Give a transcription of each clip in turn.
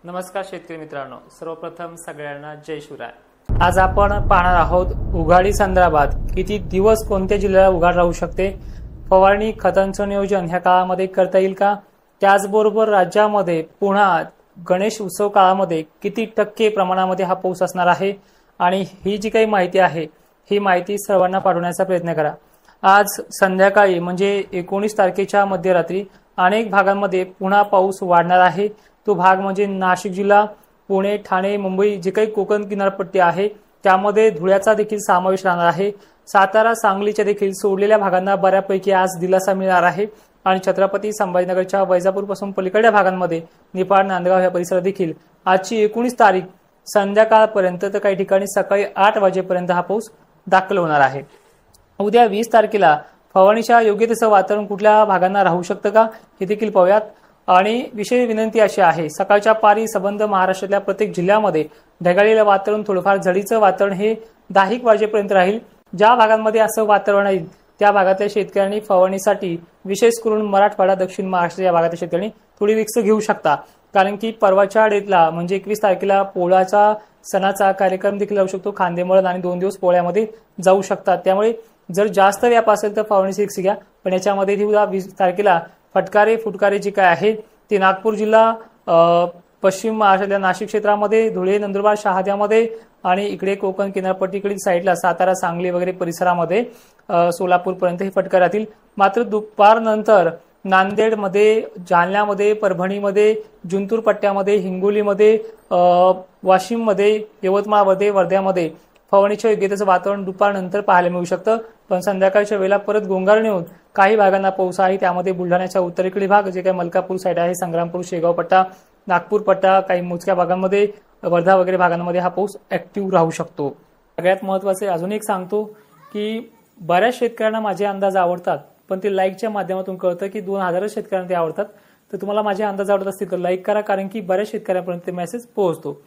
नमस्कार शेतकरी मित्रांनो, सर्वप्रथम सगळ्यांना जय शिवराय। आज आपण पाहणार आहोत उघाडी संदर्भात किती दिवस कोणत्या जिल्ह्याला उघाड राहू शकते, फवारणी खतांचं नियोजन ह्या काळामध्ये करता येईल का, त्याचबरोबर राज्यामध्ये पुन्हा गणेश उत्सव काळामध्ये किती टक्के प्रमाणामध्ये हा पाऊस असणार आहे आणि ही जी काही माहिती आहे ही माहिती सर्वांना पाठवण्याचा प्रयत्न करा। आज संध्याकाळी म्हणजे 19 तारखेच्या मध्यरात्री अनेक भागांमध्ये पुन्हा पाऊस वाढणार आहे। तो भाग म्हणजे नाशिक जिल्हा, पुणे, ठाणे, मुंबई जे काही कोकण किनारपट्टी आहे त्यामध्ये धुळ्याचा देखील समावेश राहणार आहे। सातारा, सांगलीच्या देखील सोडलेल्या भागांना बऱ्यापैकी आज दिलासा मिळणार आहे आणि छत्रपती संभाजीनगरच्या वैजापूरपासून पलीकडच्या भागांमध्ये निफाड, नांदगाव या परिसरात देखील आजची 19 तारीख संध्याकाळपर्यंत तर काही ठिकाणी सकाळी 8 वाजेपर्यंत हा पाऊस दाखल होणार आहे। उद्या 20 तारखेला फवारणीच्या योग्यतेचं वातावरण कुठल्या भागांना राहू शकतं का हे देखील पाहूयात। आणि विशेष विनंती अशी आहे, सकाळच्या पारी संबंध महाराष्ट्रातल्या प्रत्येक जिल्ह्यामध्ये ढगाळलेलं वातावरण, थोडंफार झडीचं वातावरण हे 10 वाजेपर्यंत राहील। ज्या भागांमध्ये असं वातावरण आहे त्या भागातल्या शेतकऱ्यांनी फवारणीसाठी विशेष करून मराठवाडा, दक्षिण महाराष्ट्र या भागातल्या शेतकऱ्यांनी थोडी रिस्क घेऊ शकता, कारण की परवाच्या डेटला म्हणजे 21 तारखेला पोळाचा सणाचा कार्यक्रम देखील राहू शकतो। खांदेमळण आणि 2 दिवस पोळ्यामध्ये जाऊ शकतात, त्यामुळे जर जास्त व्याप असेल तर फवारणीची रिस्क घ्या। पण याच्यामध्ये 20 तारखेला फटकारे फुटकारे जे काय आहे ते नागपूर जिल्हा, पश्चिम महाराष्ट्रातल्या नाशिक क्षेत्रामध्ये, धुळे, नंदुरबार, शहाद्यामध्ये आणि इकडे कोकण किनारपट्टीकडील साईडला सातारा, सांगली वगैरे परिसरामध्ये सोलापूरपर्यंत हे फटकार राहतील। मात्र दुपारनंतर नांदेडमध्ये, जालन्यामध्ये, परभणीमध्ये, जिंतूर पट्ट्यामध्ये, हिंगोलीमध्ये, वाशिममध्ये, यवतमाळमध्ये, वर्ध्यामध्ये फवारणीच्या योग्यतेचं वातावरण दुपारनंतर पाहायला मिळू शकतं। पण संध्याकाळच्या वेळेला परत गोंगारणे होऊन काही भागांना पाऊस आहे, त्यामध्ये बुलढाण्याच्या उत्तरेकडील भाग जे काही मलकापूर साईड आहे, संग्रामपूर, शेगाव पट्टा, नागपूर पट्टा, काही मोजक्या भागांमध्ये, वर्धा वगैरे भागांमध्ये हा पाऊस ऍक्टिव्ह राहू शकतो। सगळ्यात महत्त्वाचे अजून एक सांगतो की बऱ्याच शेतकऱ्यांना माझे अंदाज आवडतात, पण ते लाईकच्या माध्यमातून कळतं की 2000 शेतकऱ्यांना ते आवडतात। तर तुम्हाला माझे अंदाज आवडत असतील तर लाईक करा, कारण की बऱ्याच शेतकऱ्यांपर्यंत ते मेसेज पोहोचतो।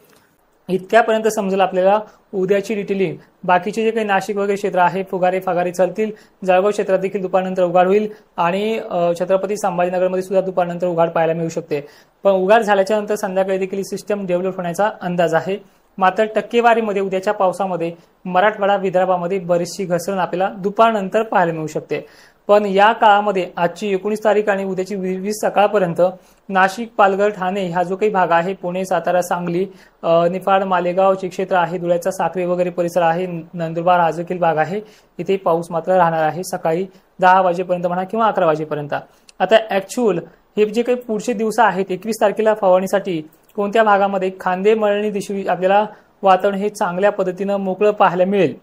इतक्यापर्यंत समजेल आपल्याला उद्याची डिटेलिंग। बाकीचे जे काही नाशिक वगैरे क्षेत्र आहे फुगारे फागारे चालतील, जळगाव क्षेत्रात देखील दुपारनंतर उघाड होईल आणि छत्रपती संभाजीनगरमध्ये सुद्धा दुपारनंतर उघाड पाहायला मिळू शकते। पण उघाड झाल्याच्या नंतर संध्याकाळी देखील सिस्टम डेव्हलप होण्याचा अंदाज आहे। मात्र टक्केवारीमध्ये उद्याच्या पावसामध्ये मराठवाडा, विदर्भामध्ये बरीचशी घसरण आपल्याला दुपारनंतर पाहायला मिळू शकते। पण या काळामध्ये आजची 19 तारीख आणि उद्याची 20 सकाळपर्यंत नाशिक, पालघर, ठाणे हा जो काही भाग आहे, पुणे, सातारा, सांगली, निफाड, मालेगाव जे क्षेत्र आहे, धुळ्याचा साखरे वगैरे परिसर आहे, नंदुरबार हा देखील भाग आहे, इथे पाऊस मात्र राहणार आहे सकाळी 10 वाजेपर्यंत म्हणा किंवा 11 वाजेपर्यंत। आता ऍक्च्युअल हे जे काही पुढचे दिवस आहेत 21 तारखेला फवारणीसाठी कोणत्या भागामध्ये खांदे मळणी दिवशी आपल्याला वातावरण हे चांगल्या पद्धतीनं मोकळं पाहायला मिळेल।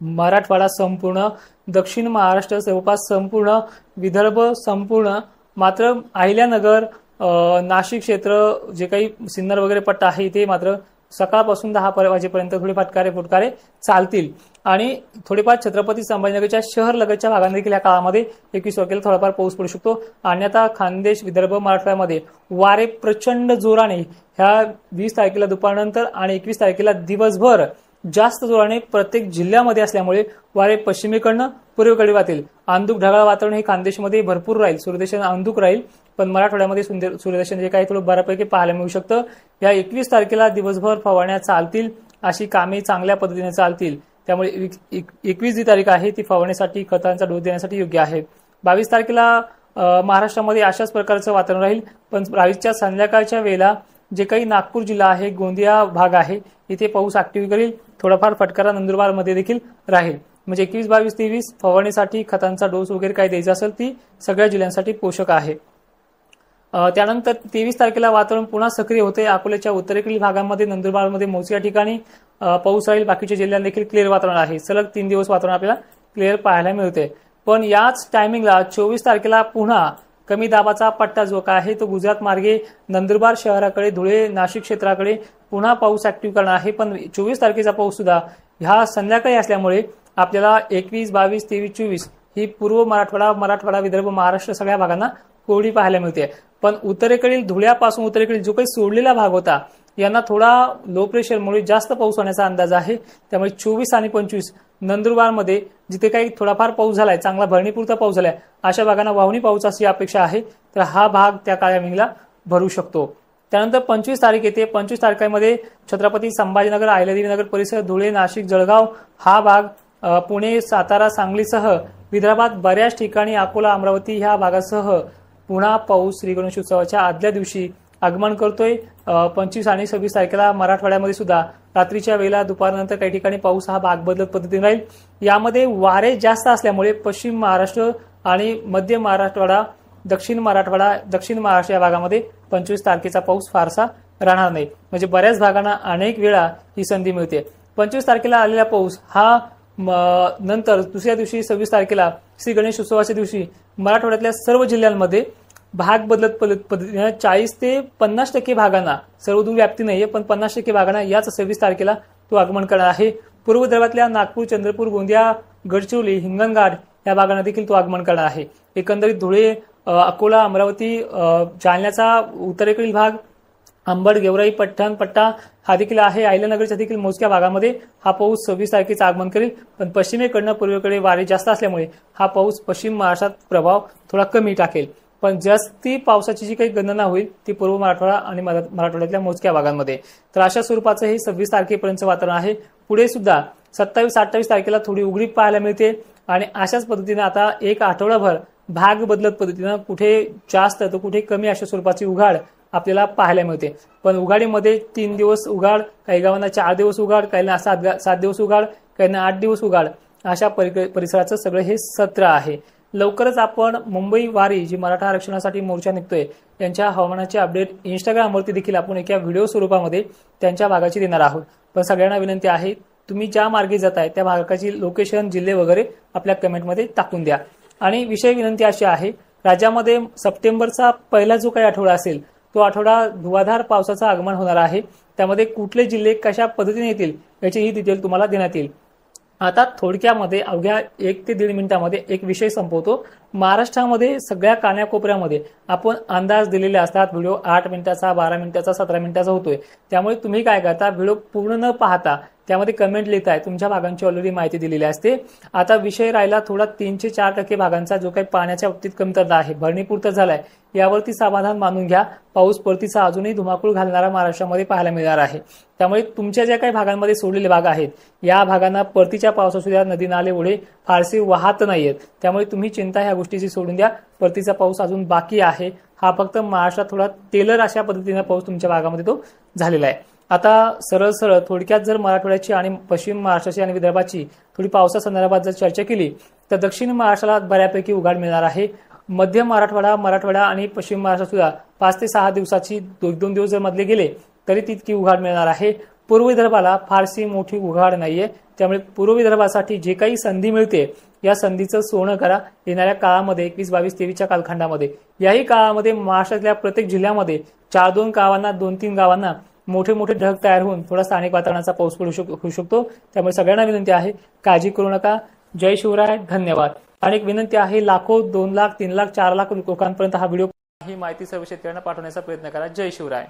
मराठवाडा संपूर्ण, दक्षिण महाराष्ट्र जवळपास संपूर्ण, विदर्भ संपूर्ण, मात्र अहिल्यानगर, नाशिक क्षेत्र जे काही सिन्नर वगैरे पट्टा आहे इथे मात्र सकाळपासून 10 वाजेपर्यंत थोडे फटकारे फुटकारे चालतील आणि थोडेफार छत्रपती संभाजीनगरच्या शहर लगतच्या भागांना देखील या काळामध्ये 21 तारखेला थोडाफार पाऊस पडू शकतो। अन्यथा खानदेश, विदर्भ, मराठवाड्यामध्ये वारे प्रचंड जोराने ह्या 20 तारखेला दुपारनंतर आणि 21 तारखेला दिवसभर जास्त जोराने प्रत्येक जिल्ह्यामध्ये असल्यामुळे वारे पश्चिमेकडनं पूर्वेकडे वाहतील। अंधुक ढगाळ वातावरण हे खानदेशमध्ये भरपूर राहील, सूर्यदर्शन अंधुक राहील, पण मराठवाड्यामध्ये सूर्यदर्शन जे काही थोडं बऱ्यापैकी पाहायला मिळू शकतं। या 21 तारखेला दिवसभर फवारण्या चालतील, अशी कामे चांगल्या पद्धतीने चालतील, त्यामुळे 21 जी तारीख आहे ती फवारणीसाठी खतांचा डोस देण्यासाठी योग्य आहे। 22 तारखेला महाराष्ट्रामध्ये अशाच प्रकारचं वातावरण राहील, पण 22च्या संध्याकाळच्या वेळेला जे काही नागपूर जिल्हा आहे, गोंदिया भाग आहे, इथे पाऊस ऍक्टिव्ह करेल, थोडाफार फटकारा नंदुरबारमध्ये देखील राहील। म्हणजे 21, 22, 23 फवारणीसाठी खतांचा डोस वगैरे काय द्यायचा असेल ती सगळ्या जिल्ह्यांसाठी पोषक आहे। त्यानंतर 23 तारखेला वातावरण पुन्हा सक्रिय होते। अकोल्याच्या उत्तरेकडील भागांमध्ये, नंदुरबारमध्ये मोजक्या ठिकाणी पाऊस राहील, बाकीच्या जिल्ह्यांत देखील क्लिअर वातावरण आहे। सलग 3 दिवस वातावरण आपल्याला क्लिअर पाहायला मिळते। पण याच टायमिंगला 24 तारखेला पुन्हा कमी दाबाचा पट्टा जो काय आहे तो गुजरात मार्गे नंदुरबार शहराकडे, धुळे, नाशिक क्षेत्राकडे पुन्हा पाऊस ऍक्टिव्ह करणार आहे। पण 24 तारखेचा पाऊस सुद्धा ह्या संध्याकाळी असल्यामुळे आपल्याला 21, 22, 23, 24 ही पूर्व मराठवाडा, विदर्भ, महाराष्ट्र सगळ्या भागांना कोरडी पाहायला मिळते। पण उत्तरेकडील धुळ्यापासून उत्तरेकडील जो काही सोडलेला भाग होता यांना थोडा लो प्रेशरमुळे जास्त पाऊस होण्याचा अंदाज आहे। त्यामुळे 24 आणि 25 नंदुरबारमध्ये जिथे काही थोडाफार पाऊस झालाय, चांगला भरणीपुरता पाऊस झालाय, अशा भागांना वाहूनी पाऊस अशी अपेक्षा आहे। तर हा भाग त्या काळ्या मिंगला भरू शकतो। त्यानंतर 25 तारीख येते. 25 तारखेमध्ये छत्रपती संभाजीनगर, अहिल्यादेवीनगर परिसर, धुळे, नाशिक, जळगाव हा भाग, पुणे, सातारा, सांगलीसह विदर्भात बऱ्याच ठिकाणी, अकोला, अमरावती ह्या भागासह पुन्हा पाऊस श्री गणेश उत्सवाच्या आदल्या दिवशी आगमन करतोय. 25 आणि 26 तारखेला मराठवाड्यामध्ये सुद्धा रात्रीच्या वेळेला दुपारनंतर काही ठिकाणी पाऊस हा भाग बदलत पद्धतीने राहील. यामध्ये वारे जास्त असल्यामुळे पश्चिम महाराष्ट्र आणि मध्य मराठवाडा, दक्षिण महाराष्ट्र या भागामध्ये 25 तारखेचा पाऊस फारसा राहणार नाही. म्हणजे बऱ्याच भागांना अनेक वेळा ही संधी मिळते. 25 तारखेला आलेला पाऊस हा नंतर दुसऱ्या दिवशी 26 तारखेला श्री गणेश उत्सवाच्या दिवशी मराठवाड्यातल्या सर्व जिल्ह्यांमध्ये भाग बदलत पद्धतीने 40 ते 50% भागांना, सर्वदूर व्याप्ती नाहीये पण 50% भागांना याच 26 तारखेला तो आगमन करणार आहे. पूर्व विदर्भातल्या नागपूर, चंद्रपूर, गोंदिया, गडचिरोली, हिंगणघाट या भागांना देखील तो आगमन करणार आहे. एकंदरीत धुळे, अकोला, अमरावती, जालन्याचा उत्तरेकडील भाग, अंबड, गेवराई, पठण पट्टा हा देखील आहे. अहिल्यानगरच्या देखील मोजक्या भागामध्ये हा पाऊस 26 तारखेचा आगमन करेल. पण पश्चिमेकडनं पूर्वेकडे वारे जास्त असल्यामुळे हा पाऊस पश्चिम महाराष्ट्रात प्रभाव थोडा कमी टाकेल. पण जास्ती पावसाची जी काही गणना होईल ती पूर्व मराठवाडा आणि मराठवाड्यातल्या मोजक्या भागांमध्ये. तर अशा स्वरूपाचं हे 26 तारखेपर्यंतचं वातावरण आहे. पुढे सुद्धा 27-28 तारखेला थोडी उघडीप पाहायला मिळते आणि अशाच पद्धतीने आता एक आठवडाभर भाग बदलत पद्धतीनं कुठे जास्त तर कुठे कमी अशा स्वरूपाची उघाड आपल्याला पाहायला मिळते. पण उघाडीमध्ये 3 दिवस उघाड, काही गावांना 4 दिवस उघाड, काहींना 7 दिवस उघाड, काहींना 8 दिवस उघाड, अशा परिसराचं सगळं हे सत्र आहे. लवकरच आपण मुंबई वारी जी मराठा आरक्षणासाठी मोर्चा निघतोय त्यांच्या हवामानाचे अपडेट इंस्टाग्रामवरती देखील आपण एका व्हिडिओ स्वरूपामध्ये त्यांच्या भागाची देणार आहोत. पण सगळ्यांना विनंती आहे, तुम्ही ज्या मार्गे जाताय त्या भागाची लोकेशन, जिल्हे वगैरे आपल्या कमेंटमध्ये टाकून द्या. आणि विषय विनंती अशी आहे, राज्यामध्ये सप्टेंबरचा पहिला जो काही आठवडा असेल तो आठवडा धुवाधार पावसाचं आगमन होणार आहे. त्यामध्ये कुठले जिल्हे कशा पद्धतीने येतील याची ही डिटेल तुम्हाला देण्यात येईल. आता थोडक्यामध्ये अवघ्या 1 ते 1.5 मिनिटांमध्ये एक विषय संपवतो. महाराष्ट्रामध्ये सगळ्या कानाकोपऱ्यामध्ये आपण अंदाज दिलेले असतात. व्हिडिओ 8 मिनिटाचा, 12 मिनिटाचा, 17 मिनिटाचा होतोय. त्यामुळे तुम्ही काय करता, व्हिडिओ पूर्ण न पाहता त्यामध्ये कमेंट लिहिताय, तुमच्या भागांची ऑलरेडी माहिती दिलेली असते. आता विषय राहिला थोडा 3 ते 4% भागांचा जो काही पाण्याच्या बाबतीत कमतरता आहे, भरणीपुरता झालाय, यावरती समाधान मानून घ्या. पाऊस परतीचा अजूनही धुमाकूळ घालणारा महाराष्ट्रामध्ये पाहायला मिळणार आहे. त्यामुळे तुमच्या ज्या काही भागांमध्ये सोडलेले भाग आहेत या भागांना परतीच्या पावसासुद्धा नदी नाले ओढे फारसे वाहत नाहीयेत. त्यामुळे तुम्ही चिंता ह्या गोष्टीची सोडून द्या. परतीचा पाऊस अजून बाकी आहे. हा फक्त महाराष्ट्रात थोडा तेलर अशा पद्धतीने पाऊस तुमच्या भागामध्ये तो झालेला आहे. आता सरळ थोडक्यात जर मराठवाड्याची आणि पश्चिम महाराष्ट्राची आणि विदर्भाची थोडी पावसासंदर्भात जर चर्चा केली तर दक्षिण महाराष्ट्राला बऱ्यापैकी उघाड मिळणार आहे. मध्य मराठवाडा आणि पश्चिम महाराष्ट्रात सुद्धा 5 ते 6 दिवसाची 2 दिवस जर मधले गेले तरी तितकी उघाड मिळणार आहे. पूर्व विदर्भाला फारशी मोठी उघाड नाहीये. त्यामुळे पूर्व विदर्भासाठी जे काही संधी मिळते या संधीचं सोनं करा. येणाऱ्या काळामध्ये 21, 22, 23च्या कालखंडामध्ये याही काळामध्ये महाराष्ट्रातल्या प्रत्येक जिल्ह्यामध्ये 4-2 गावांना, 2-3 गावांना मोठे मोठे ढग तयार होऊन थोडा स्थानिक वातावरणाचा पाऊस होऊ शकतो. त्यामुळे सगळ्यांना विनंती आहे, काळजी करू नका. जय शिवराय, धन्यवाद. आणि एक विनंती आहे, लाखो, 2 लाख, 3 लाख, 4 लाख लोकांपर्यंत हा व्हिडिओ ही माहिती सर्व शेतकऱ्यांना पाठवण्याचा प्रयत्न करा. जय शिवराय.